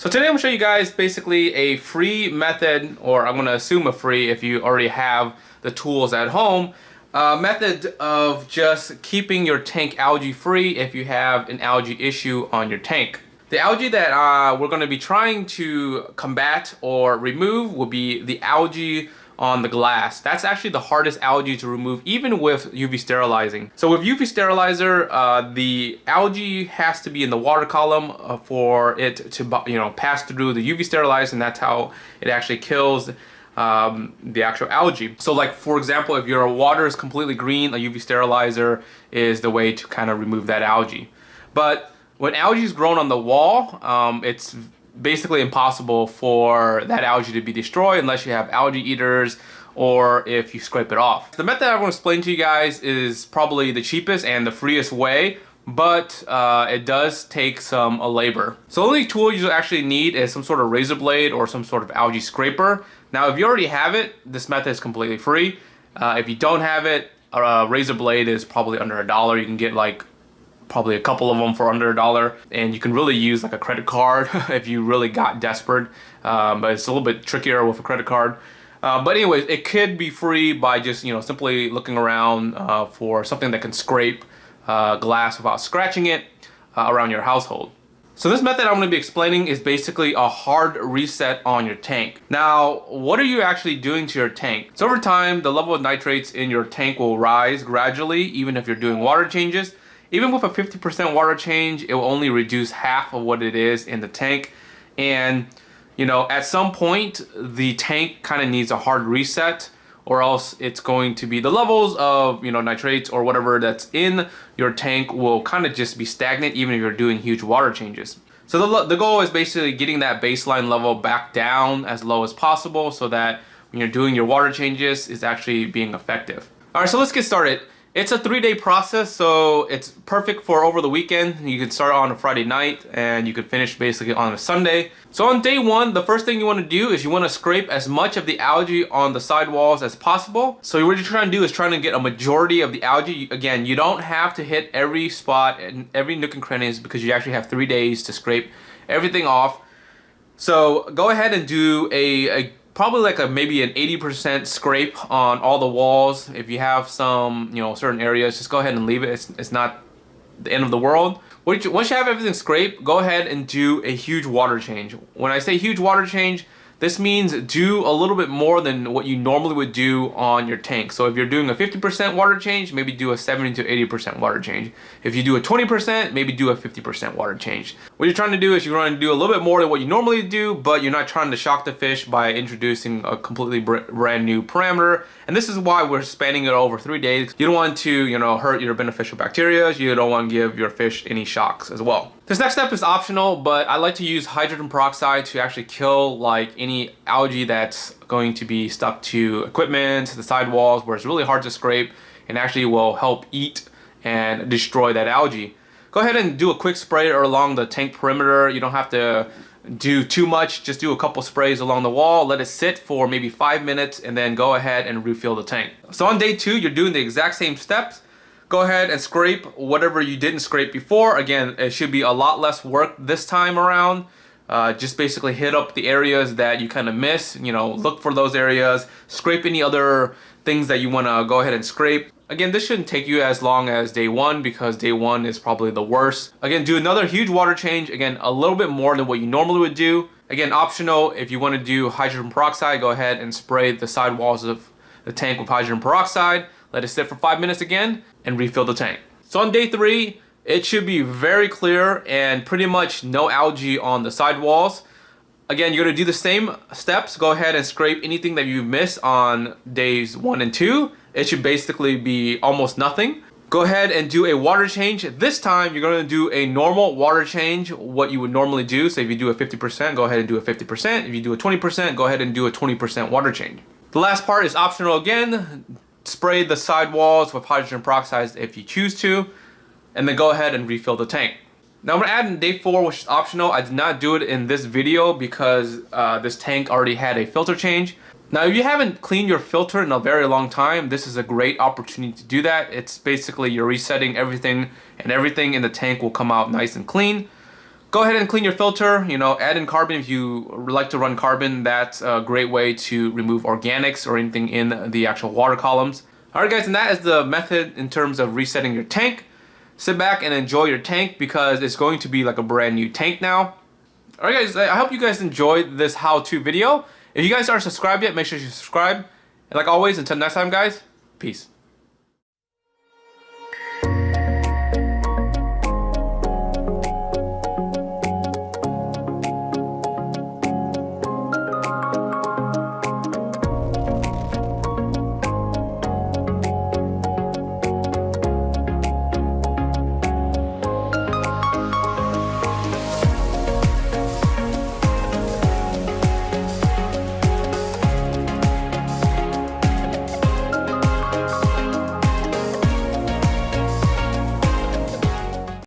So today I'm going to show you guys basically a free method, or I'm going to assume a free if you already have the tools at home, method of just keeping your tank algae free if you have an algae issue on your tank. The algae that we're going to be trying to combat or remove will be the algae on the glass. That's actually the hardest algae to remove, even with UV sterilizing. So with UV sterilizer, the algae has to be in the water column for it to pass through the UV sterilizer, and that's how it actually kills the actual algae. So like, for example, if your water is completely green, a UV sterilizer is the way to kind of remove that algae. But when algae is grown on the wall, it's basically impossible for that algae to be destroyed unless you have algae eaters or if you scrape it off. The method I'm going to explain to you guys is probably the cheapest and the freest way, but it does take some labor. So the only tool you actually need is some sort of razor blade or some sort of algae scraper. Now if you already have it, this method is completely free. If you don't have it, a razor blade is probably under $1. You can get like probably a couple of them for under $1, and you can really use like a credit card if you really got desperate, but it's a little bit trickier with a credit card. But anyways, it could be free by just simply looking around for something that can scrape glass without scratching it around your household. So this method I'm going to be explaining is basically a hard reset on your tank. Now, what are you actually doing to your tank? So over time, the level of nitrates in your tank will rise gradually, even if you're doing water changes. Even with a 50% water change, it will only reduce half of what it is in the tank. And, at some point, the tank kind of needs a hard reset, or else it's going to be the levels of, nitrates or whatever that's in your tank will kind of just be stagnant, even if you're doing huge water changes. So the goal is basically getting that baseline level back down as low as possible so that when you're doing your water changes, it's actually being effective. All right, so let's get started. It's a 3-day process, so it's perfect for over the weekend. You can start on a Friday night and you can finish basically on a Sunday. So on day 1, the first thing you want to do is you want to scrape as much of the algae on the sidewalls as possible. So what you're trying to do is trying to get a majority of the algae. Again, you don't have to hit every spot and every nook and crannies because you actually have 3 days to scrape everything off. So go ahead and do probably like maybe an 80% scrape on all the walls. If you have some, certain areas, just go ahead and leave it. It's not the end of the world. Once you have everything scraped, go ahead and do a huge water change. When I say huge water change, this means do a little bit more than what you normally would do on your tank. So if you're doing a 50% water change, maybe do a 70 to 80% water change. If you do a 20%, maybe do a 50% water change. What you're trying to do is you're going to do a little bit more than what you normally do, but you're not trying to shock the fish by introducing a completely brand new parameter. And this is why we're spanning it over 3 days. You don't want to, hurt your beneficial bacteria. You don't want to give your fish any shocks as well. This next step is optional, but I like to use hydrogen peroxide to actually kill like any algae that's going to be stuck to equipment, to the sidewalls, where it's really hard to scrape, and actually will help eat and destroy that algae. Go ahead and do a quick spray along the tank perimeter. You don't have to do too much, just do a couple sprays along the wall, let it sit for maybe 5 minutes, and then go ahead and refill the tank. So on day 2, you're doing the exact same steps. Go ahead and scrape whatever you didn't scrape before. Again, it should be a lot less work this time around. Just basically hit up the areas that you kind of miss, look for those areas, scrape any other things that you want to go ahead and scrape. Again, this shouldn't take you as long as day 1 because day 1 is probably the worst. Again, do another huge water change. Again, a little bit more than what you normally would do. Again, optional. If you want to do hydrogen peroxide, go ahead and spray the sidewalls of the tank with hydrogen peroxide. Let it sit for 5 minutes again and refill the tank. So on day 3, it should be very clear and pretty much no algae on the sidewalls. Again, you're going to do the same steps. Go ahead and scrape anything that you missed on days 1 and 2. It should basically be almost nothing. Go ahead and do a water change. This time, you're going to do a normal water change, what you would normally do. So if you do a 50%, go ahead and do a 50%. If you do a 20%, go ahead and do a 20% water change. The last part is optional again. Spray the sidewalls with hydrogen peroxide if you choose to, and then go ahead and refill the tank. Now I'm going to add in day 4, which is optional. I did not do it in this video because this tank already had a filter change. Now if you haven't cleaned your filter in a very long time, this is a great opportunity to do that. It's basically you're resetting everything, and everything in the tank will come out nice and clean. Go ahead and clean your filter, you know, add in carbon if you like to run carbon. That's a great way to remove organics or anything in the actual water columns. Alright guys, and that is the method in terms of resetting your tank. Sit back and enjoy your tank because it's going to be like a brand new tank now. Alright guys, I hope you guys enjoyed this how-to video. If you guys aren't subscribed yet, make sure you subscribe. And like always, until next time guys, peace.